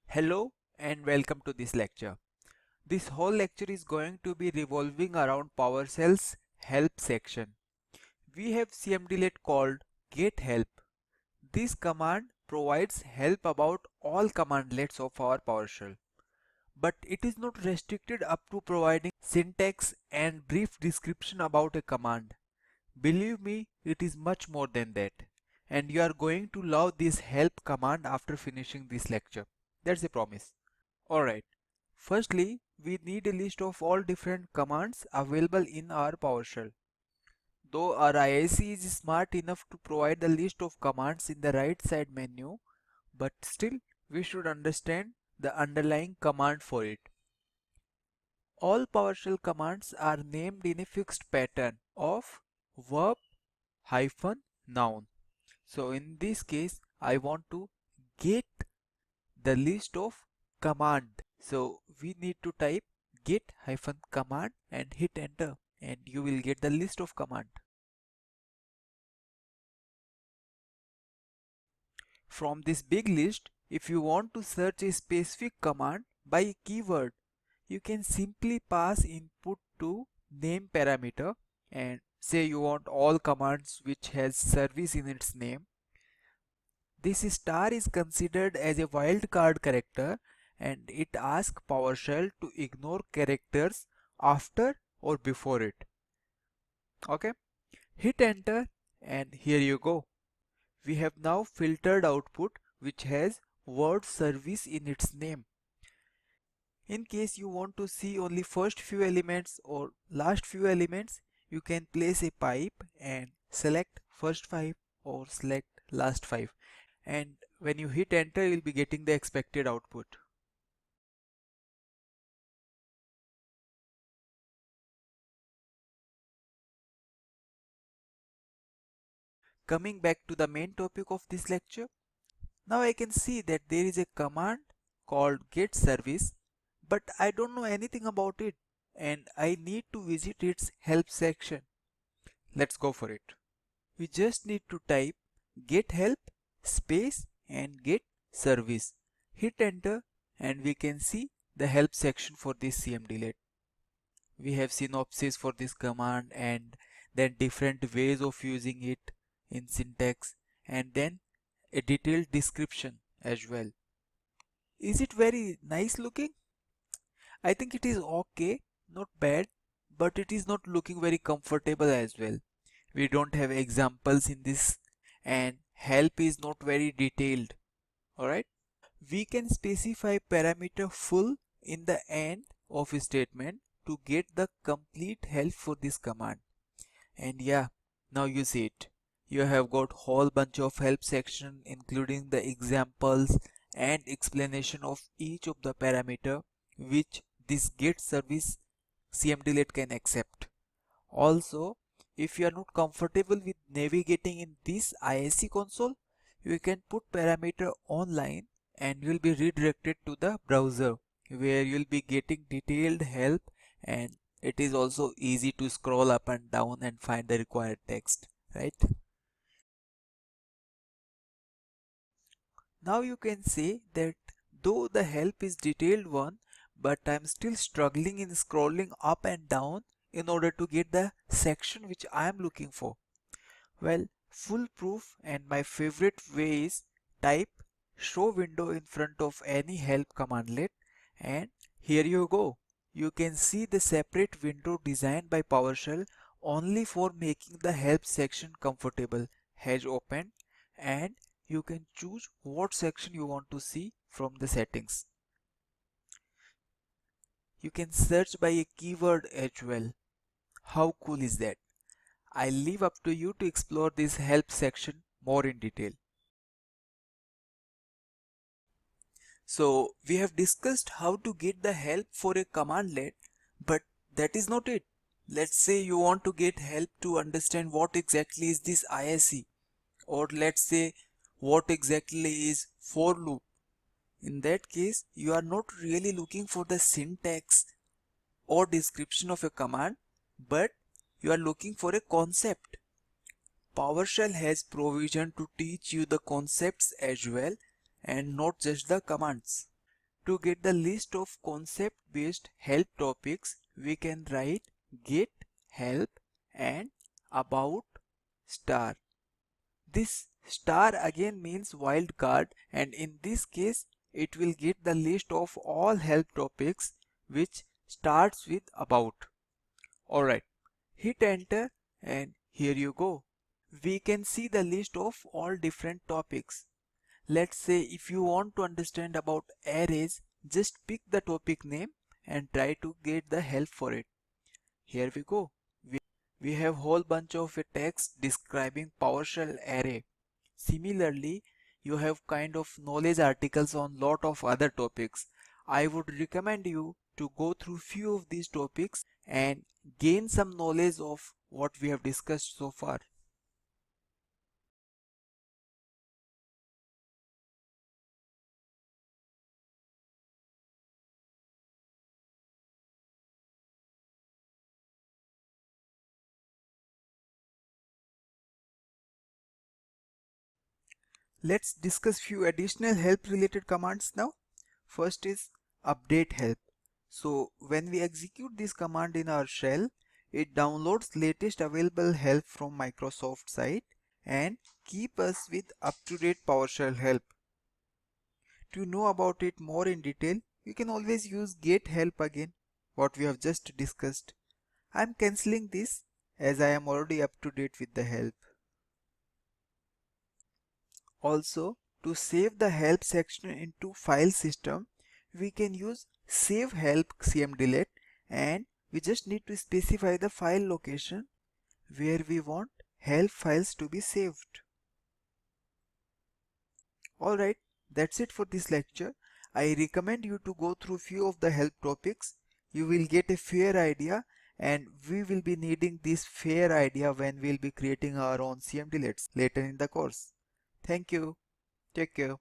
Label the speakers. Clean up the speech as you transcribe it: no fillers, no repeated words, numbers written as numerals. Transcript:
Speaker 1: Hello and welcome to this lecture. This whole lecture is going to be revolving around PowerShell's help section. We have cmdlet called Get-Help. This command provides help about all commandlets of our PowerShell. But it is not restricted up to providing syntax and brief description about a command. Believe me, it is much more than that. And you are going to love this help command after finishing this lecture. That's a promise. Alright, firstly, we need a list of all different commands available in our PowerShell. Though our IIC is smart enough to provide the list of commands in the right side menu, but still we should understand the underlying command for it. All PowerShell commands are named in a fixed pattern of verb hyphen noun. So in this case, I want to get the list of command. So we need to type get hyphen command and hit enter and you will get the list of command. From this big list, if you want to search a specific command by a keyword, you can simply pass input to name parameter and say you want all commands which has service in its name. This star is considered as a wildcard character and it asks PowerShell to ignore characters after or before it. Okay, hit enter and here you go. We have now filtered output which has word service in its name. In case you want to see only first few elements or last few elements, you can place a pipe and select first 5 or select last 5. And when you hit enter, you'll be getting the expected output. Coming back to the main topic of this lecture, now I can see that there is a command called get service, but I don't know anything about it and I need to visit its help section. Let's go for it. We just need to type get help space and get service. Hit enter and we can see the help section for this cmdlet. We have synopsis for this command and then different ways of using it in syntax and then a detailed description as well. Is it very nice looking? I think it is okay, not bad, but it is not looking very comfortable as well. We don't have examples in this and help is not very detailed. Alright. We can specify parameter full in the end of a statement to get the complete help for this command. And yeah, now you see it. You have got whole bunch of help section including the examples and explanation of each of the parameter which this get service cmdlet can accept. Also, if you are not comfortable with navigating in this IIC console, you can put parameter online and you will be redirected to the browser where you will be getting detailed help and it is also easy to scroll up and down and find the required text, right? Now you can say that though the help is detailed one, but I'm still struggling in scrolling up and down in order to get the section which I am looking for. Well, foolproof and my favorite way is type show window in front of any help commandlet and here you go. You can see the separate window designed by PowerShell only for making the help section comfortable has opened and you can choose what section you want to see from the settings. You can search by a keyword as well. How cool is that? I leave up to you to explore this help section more in detail. So we have discussed how to get the help for a commandlet, but that is not it. Let's say you want to get help to understand what exactly is this IIC, or let's say what exactly is for loop. In that case, you are not really looking for the syntax or description of a command, but you are looking for a concept. PowerShell has provision to teach you the concepts as well and not just the commands. To get the list of concept-based help topics, we can write get, help and about star. This star again means wildcard, and in this case it will get the list of all help topics which starts with about. Alright, hit enter and here you go. We can see the list of all different topics. Let's say if you want to understand about arrays, just pick the topic name and try to get the help for it. Here we go. We have whole bunch of text describing PowerShell array. Similarly, you have kind of knowledge articles on lot of other topics. I would recommend you to go through few of these topics and gain some knowledge of what we have discussed so far. Let's discuss few additional help related commands now. First is update help. So when we execute this command in our shell, it downloads latest available help from Microsoft site and keep us with up-to-date PowerShell help. To know about it more in detail, you can always use get help again, what we have just discussed. I am cancelling this as I am already up to date with the help. Also, to save the help section into file system, we can use save help cmdlet, and we just need to specify the file location where we want help files to be saved. Alright, that's it for this lecture. I recommend you to go through few of the help topics. You will get a fair idea, and we will be needing this fair idea when we'll be creating our own cmdlets later in the course. Thank you. Take care.